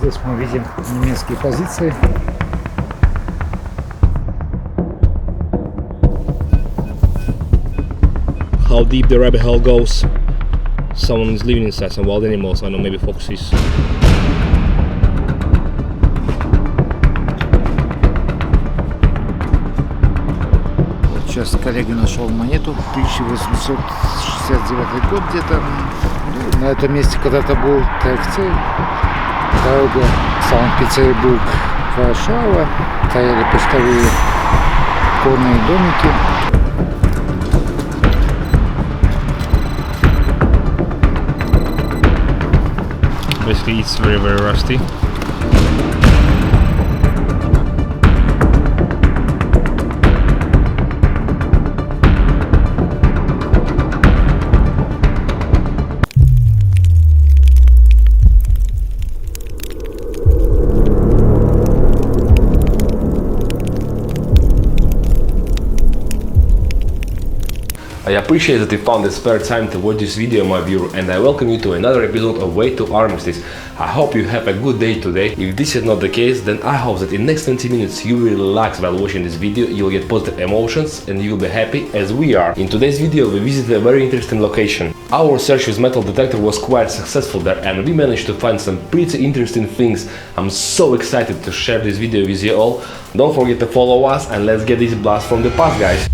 Здесь мы видим немецкие позиции. How deep the rabbit hole goes. Someone is living inside, some wild animals, I don't know, maybe foxes. Сейчас коллега нашел монету, 1869 год где-то. На этом месте когда-то был детектор. Дорога Санкт-Петербург, Варшава. Стояли почтовые конные домики. Basically it's very rusty. I appreciate that you found the spare time to watch this video, my viewer, and I welcome you to another episode of Way to Armistice. I hope you have a good day today. If this is not the case, then I hope that in next 20 minutes you will relax while watching this video, you'll get positive emotions and you'll be happy as we are. In today's video we visited a very interesting location. Our search with metal detector was quite successful there and we managed to find some pretty interesting things. I'm so excited to share this video with you all. Don't forget to follow us and let's get this blast from the past, guys.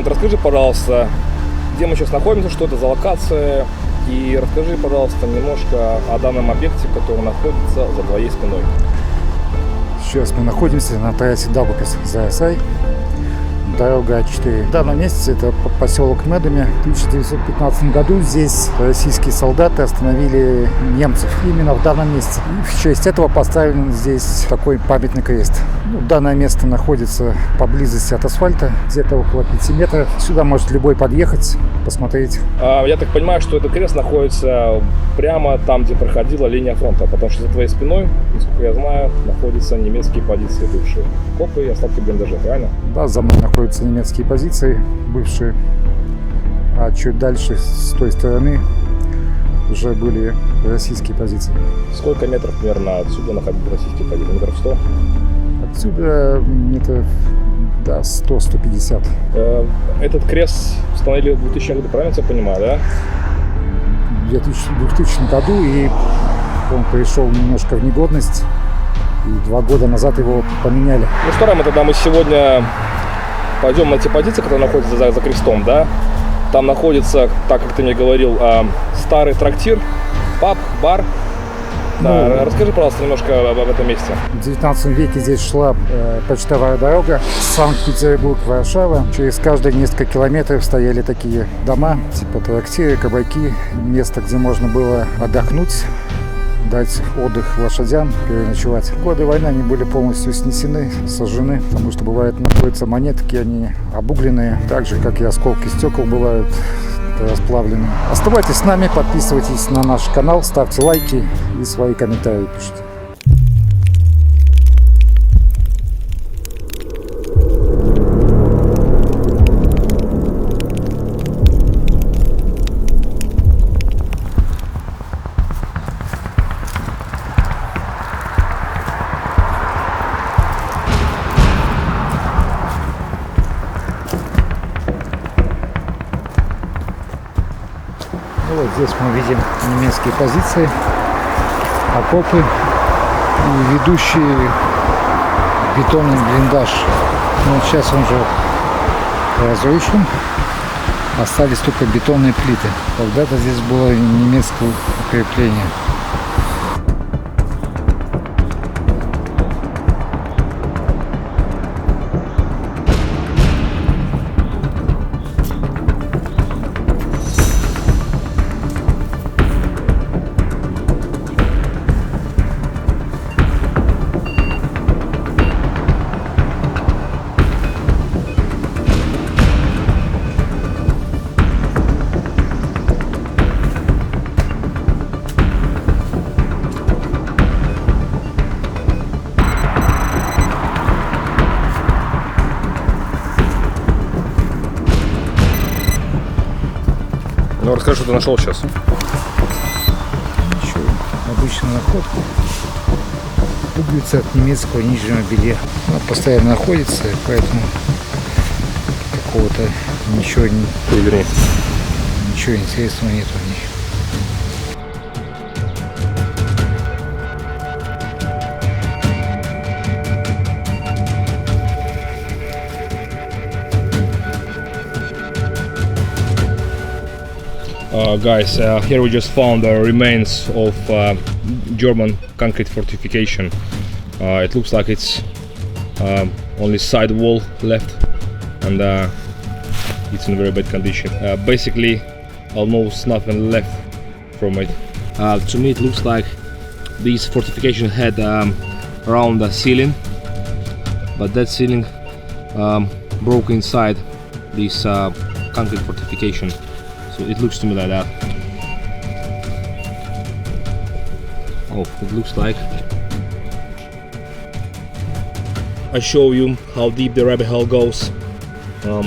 Расскажи, пожалуйста, где мы сейчас находимся, что это за локация, и расскажи, пожалуйста, немножко о данном объекте, который находится за твоей спиной. Сейчас мы находимся на трассе Даугавпилс-Зарасай, дорога А4. В данном месте это поселок Медumi. В 1915 году здесь российские солдаты остановили немцев именно в данном месте. И в честь этого поставлен здесь такой памятный крест. Данное место находится поблизости от асфальта, где-то около 5 метров. Сюда может любой подъехать, посмотреть. Я так понимаю, что этот крест находится прямо там, где проходила линия фронта, потому что за твоей спиной, насколько я знаю, находятся немецкие позиции бывшие. Копы и остатки блиндажа, правильно? Да, за мной находятся немецкие позиции бывшие, а чуть дальше с той стороны уже были российские позиции. Сколько метров примерно отсюда находятся российские позиции? Метров 100? Отсюда метров, да, 100-150. Этот крест установили в 2000 году, правильно я понимаю, да? В 2000 году, и он пришел немножко в негодность, и 2 года назад его поменяли. Ну что, Роман, тогда мы сегодня пойдем на те позиции, которые находятся за крестом, да? Там находится, так как ты мне говорил, старый трактир, паб, бар. Да, расскажи, пожалуйста, немножко об этом месте. В 19 веке здесь шла почтовая дорога Санкт-Петербург-Варшава. Через каждые несколько километров стояли такие дома, типа трактиры, кабаки, место, где можно было отдохнуть, дать отдых лошадям, переночевать. В годы войны они были полностью снесены, сожжены, потому что бывает находятся монетки, они обугленные, так же, как и осколки стекол бывают расплавлены. Оставайтесь с нами, подписывайтесь на наш канал, ставьте лайки и свои комментарии пишите. Вот здесь мы видим немецкие позиции, окопы и ведущий бетонный блиндаж. Но сейчас он же разрушен, остались только бетонные плиты. Когда-то здесь было немецкое укрепление. Ну, расскажи, что ты нашел сейчас. Ничего, обычная находка. Пуговица от немецкого нижнего белья. Она постоянно находится, поэтому какого-то ничего интересного нет в ней. Guys, here we just found the remains of German concrete fortification. It looks like it's only side wall left, and it's in very bad condition. Basically, almost nothing left from it. To me, it looks like this fortification had around the ceiling, but that ceiling broke inside this concrete fortification. So it looks to me like that. Oh, it looks like. I show you how deep the rabbit hole goes.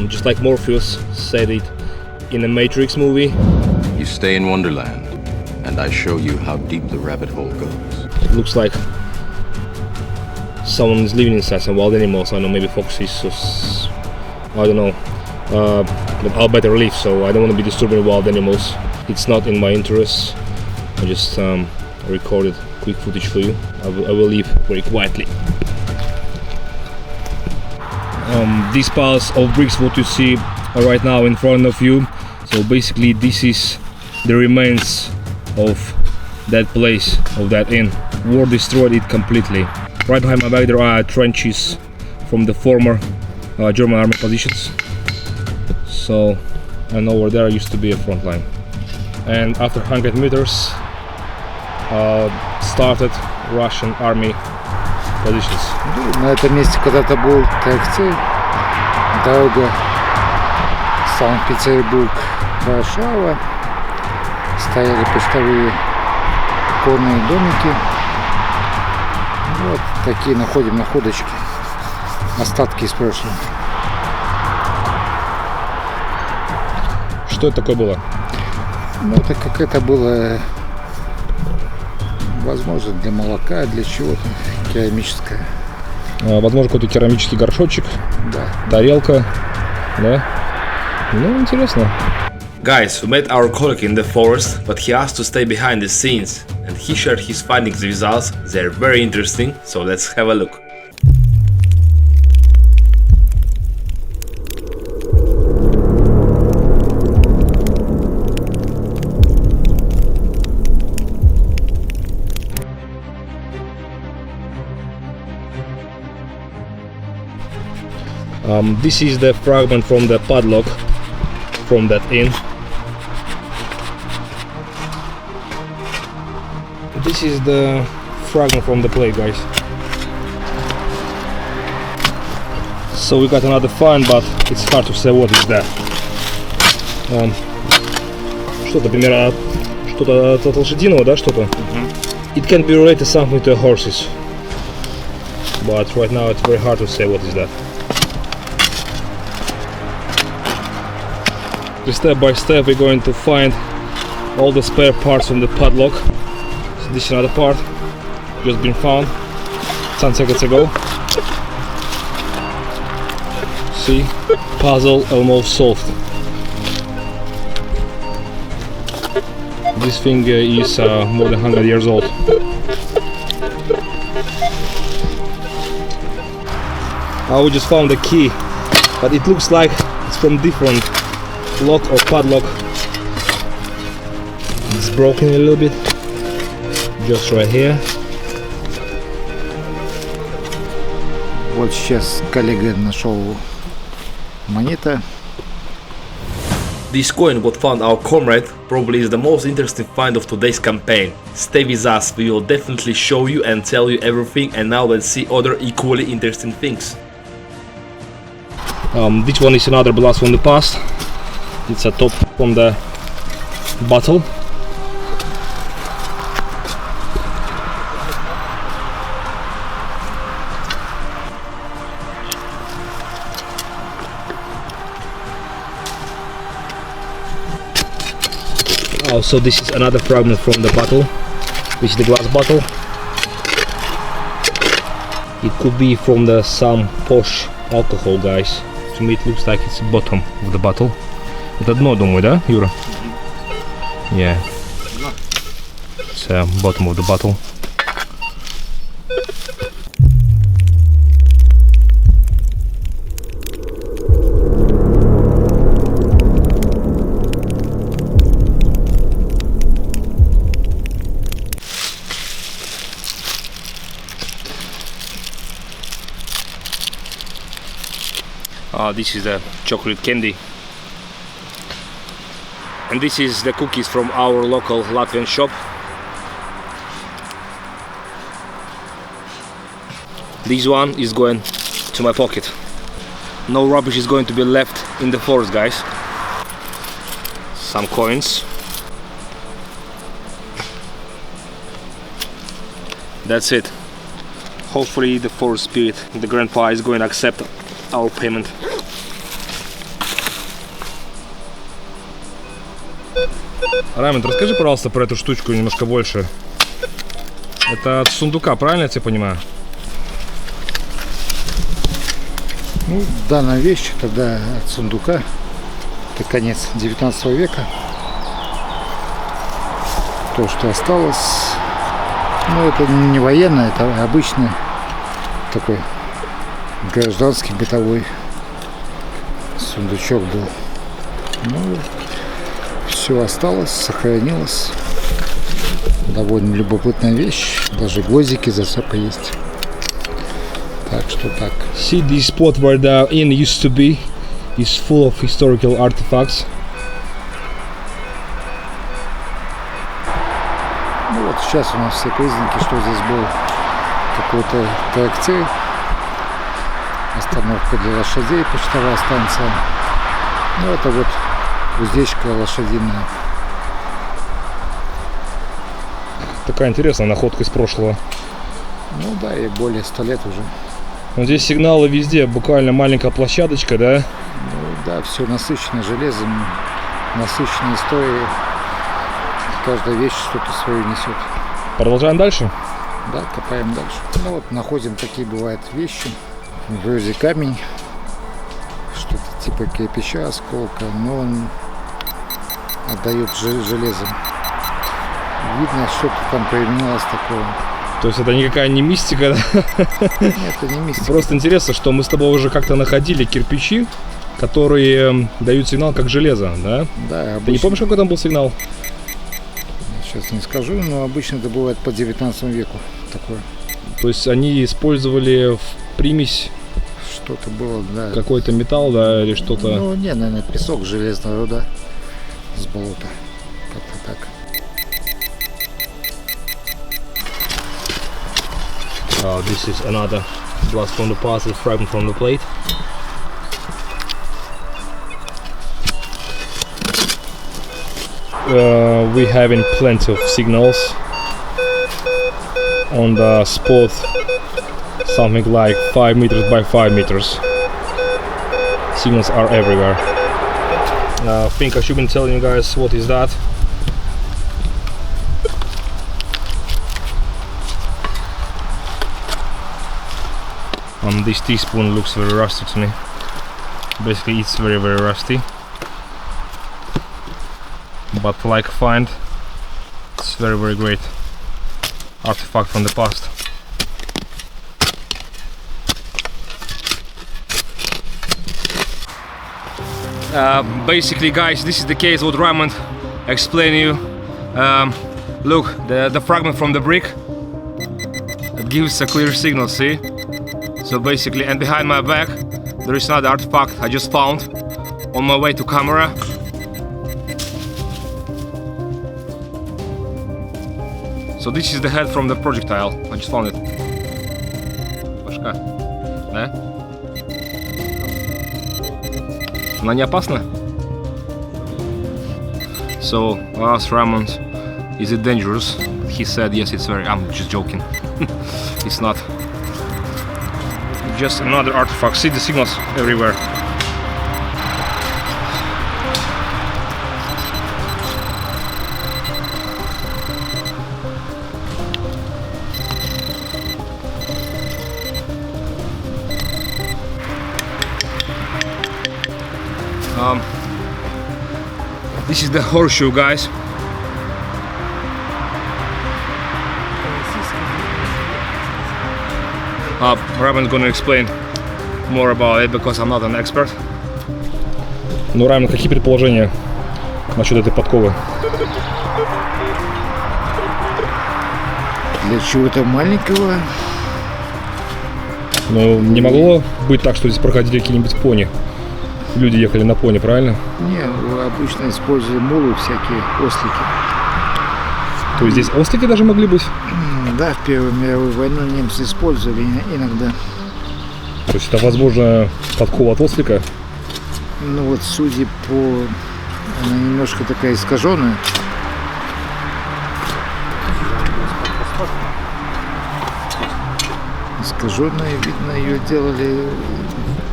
Just like Morpheus said it in a Matrix movie. You stay in Wonderland, and I show you how deep the rabbit hole goes. It looks like someone is living inside some wild animals. I don't know, maybe foxes or I don't know. But I'll better leave, so I don't want to be disturbing wild animals. It's not in my interest. I just recorded quick footage for you. I will leave very quietly. These piles of bricks what you see right now in front of you, so basically this is the remains of that place, of that inn. War destroyed it completely. Right behind my back there are trenches from the former German army positions. So, and over there used to be a front line. And after 100 meters started Russian army positions. На этом месте когда-то был трактир, дорога Санкт-Петербург-Варшава, стояли почтовые конные домики. Вот такие находим находочки, остатки из прошлого. Что это такое было? Ну, это какая-то была, возможно, для молока, для чего-то, керамическая. Возможно, какой-то керамический горшочек, Да. тарелка, да? Ну, интересно. Guys, we met our colleague in the forest, but he asked to stay behind the scenes, and he shared his findings with us. They're very interesting, so let's have a look. This is the fragment from the padlock from that inn. This is the fragment from the plate, guys. So we got another find, but it's hard to say what is that. Что-то примерно, что-то от лошадиного, да, что-то. It can be related something to horses, but right now it's very hard to say what is that. Step by step we're going to find all the spare parts from the padlock. So this is another part just been found 10 seconds ago. See, puzzle almost solved. This thing is more than 100 years old. We just found the key, but it looks like it's from different lock or padlock. It's broken a little bit, just right here. Вот сейчас коллега нашел монета. This coin what found our comrade probably is the most interesting find of today's campaign. Stay with us, we will definitely show you and tell you everything, and now let's see other equally interesting things. This one is another blast from the past. It's a top from the bottle. Oh, so this is another fragment from the bottle. This is the glass bottle. It could be from the some posh alcohol, guys. To me it looks like it's the bottom of the bottle. Это дно, думаю, да, Юра? Yeah. It's bottom of the bottle. This is the chocolate candy, and this is the cookies from our local Latvian shop. This one is going to my pocket. No rubbish is going to be left in the forest, guys. Some coins. That's it. Hopefully the forest spirit, the grandpa, is going to accept our payment. Рамин, расскажи, пожалуйста, про эту штучку немножко больше. Это от сундука, правильно я тебя понимаю? Ну, данная вещь тогда от сундука. Это конец 19 века. То, что осталось. Ну, это не военное, это обычный такой гражданский бытовой сундучок был. Ну, все осталось, сохранилось. Довольно любопытная вещь. Даже гвоздики, зацепы есть. Так что так. See, this spot where the inn used to be is full of historical artifacts. Ну вот сейчас у нас все признаки, что здесь был какой-то трактир, остановка для лошадей, почтовая станция. Ну это вот уздечка лошадиная. Такая интересная находка из прошлого. Ну да, и более 100 лет уже. Но здесь сигналы везде, буквально маленькая площадочка, да? Ну да, все насыщено железом, насыщенной историей. Каждая вещь что-то свое несет. Продолжаем дальше? Да, копаем дальше. Ну вот находим такие бывают вещи. Вроде камень, что-то типа кирпича, осколка, но он отдает железом. Видно, что-то там применилось такое. То есть это никакая не мистика, да? Нет, это не мистика. Просто интересно, что мы с тобой уже как-то находили кирпичи, которые дают сигнал как железо, да? Да, обычно. Ты не помнишь, какой там был сигнал? Сейчас не скажу, но обычно это бывает по 19 веку такое. То есть они использовали в примесь Что-то было, да. какой-то металл, да, или что-то? Ну, не, наверное, песок, железная руда с болота. Как-то так. This is another blast from the past, a fragment from the plate. We having plenty of signals on the spot, something like 5 meters by 5 meters. Signals are everywhere. I think I should be telling you guys what is that. This teaspoon looks very rusty to me. Basically it's very rusty, but like find, it's very great artifact from the past. Basically, guys, this is the case what Raymond explained to you. Look, the fragment from the brick, it gives a clear signal, see? So basically, and behind my back there is another artifact I just found on my way to camera. So this is the head from the projectile. I just found it. Башка. Да? Она не опасна? So I asked Raymond, is it dangerous? He said yes, it's very. I'm just joking. It's not. Just another artifact. See the signals everywhere. This is the horseshoe, guys. Raman's gonna explain more about it because I'm not an expert. Ну, Раман, какие предположения насчет этой подковы? Для чего-то маленького. Ну, не могло быть так, что здесь проходили какие-нибудь пони. Люди ехали на пони, правильно? Не, обычно использовали мулы, всякие ослики. То есть здесь ослики даже могли быть? Да, в Первую мировую войну немцы использовали иногда. То есть это, возможно, подкова от ослика? Ну вот, судя по... Она немножко такая искаженная. Искаженная, видно, ее делали...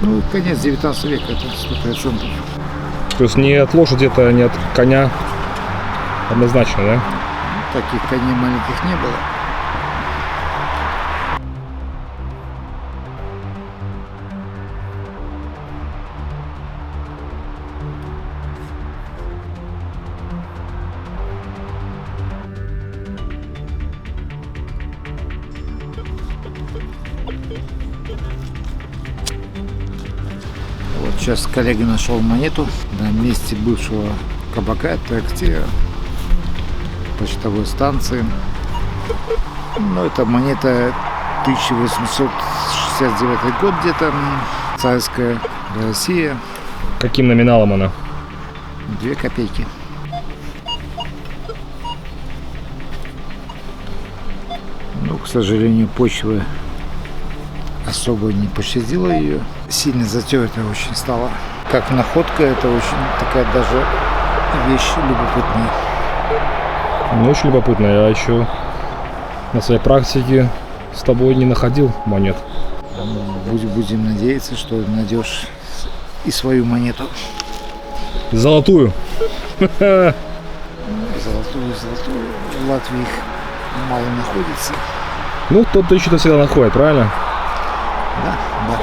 Ну, конец 19 века, это 100%. То есть не от лошади, это не от коня однозначно, да? Таких коней маленьких не было. Вот сейчас коллега нашел монету на месте бывшего кабака, трактира, почтовой станции. Ну, это монета 1869 год где-то, царская Россия. Каким номиналом она? 2 копейки. Ну, к сожалению, почва особо не пощадила ее. Сильно затертая очень стала. Как находка, это очень такая даже вещь любопытная. Ну, очень любопытно. Я еще на своей практике с тобой не находил монет. Будем надеяться, что найдешь и свою монету. Золотую. Золотую. В Латвии их мало находится. Ну, тот-то еще всегда находит, правильно? Да, да.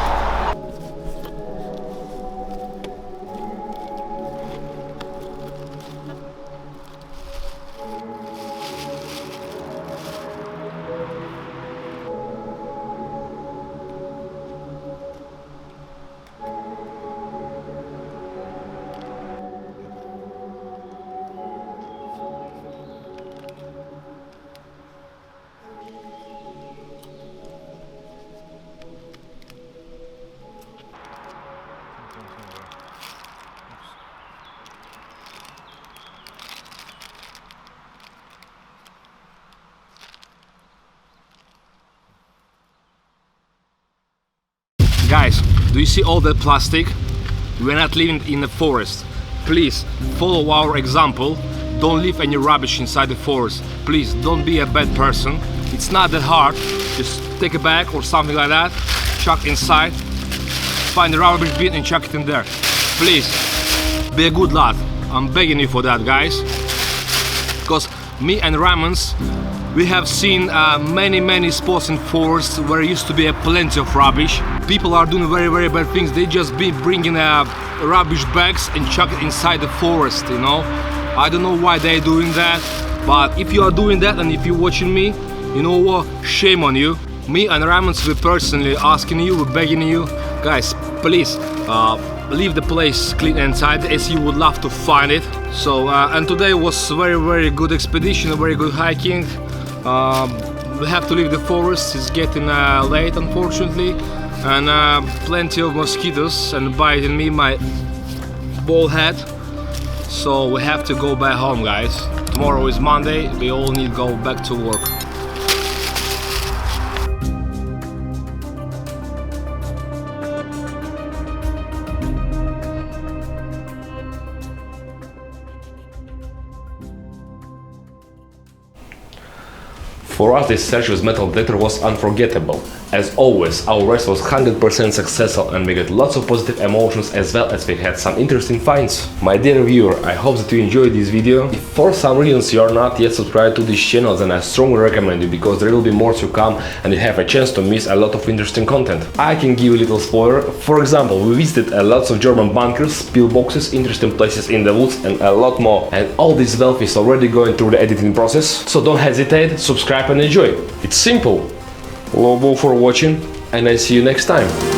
Guys, do you see all that plastic? We're not living in the forest. Please follow our example. Don't leave any rubbish inside the forest. Please don't be a bad person. It's not that hard. Just take a bag or something like that, chuck inside, find the rubbish bin and chuck it in there. Please be a good lad. I'm begging you for that, guys. Because me and Ramons, we have seen many spots in forests where used to be plenty of rubbish. People are doing very bad things. They just be bringing rubbish bags and chuck it inside the forest, you know. I don't know why they're doing that, but if you are doing that and if you're watching me, you know what, shame on you. Me and Ramons, we're personally asking you, we're begging you, guys, please leave the place clean and tidy as you would love to find it. So and today was very good expedition, a very good hiking. We have to leave the forest. It's getting late, unfortunately, and plenty of mosquitoes and biting me, my bald head. So we have to go back home, guys. Tomorrow is Monday. We all need to go back to work. For us, this search with metal detector was unforgettable. As always, our race was 100% successful and we got lots of positive emotions as well as we had some interesting finds. My dear viewer, I hope that you enjoyed this video. If for some reasons you are not yet subscribed to this channel, then I strongly recommend you because there will be more to come and you have a chance to miss a lot of interesting content. I can give you a little spoiler. For example, we visited lots of German bunkers, pillboxes, interesting places in the woods and a lot more. And all this wealth is already going through the editing process, so don't hesitate, subscribe and enjoy. It's simple. Lobo for watching and I see you next time.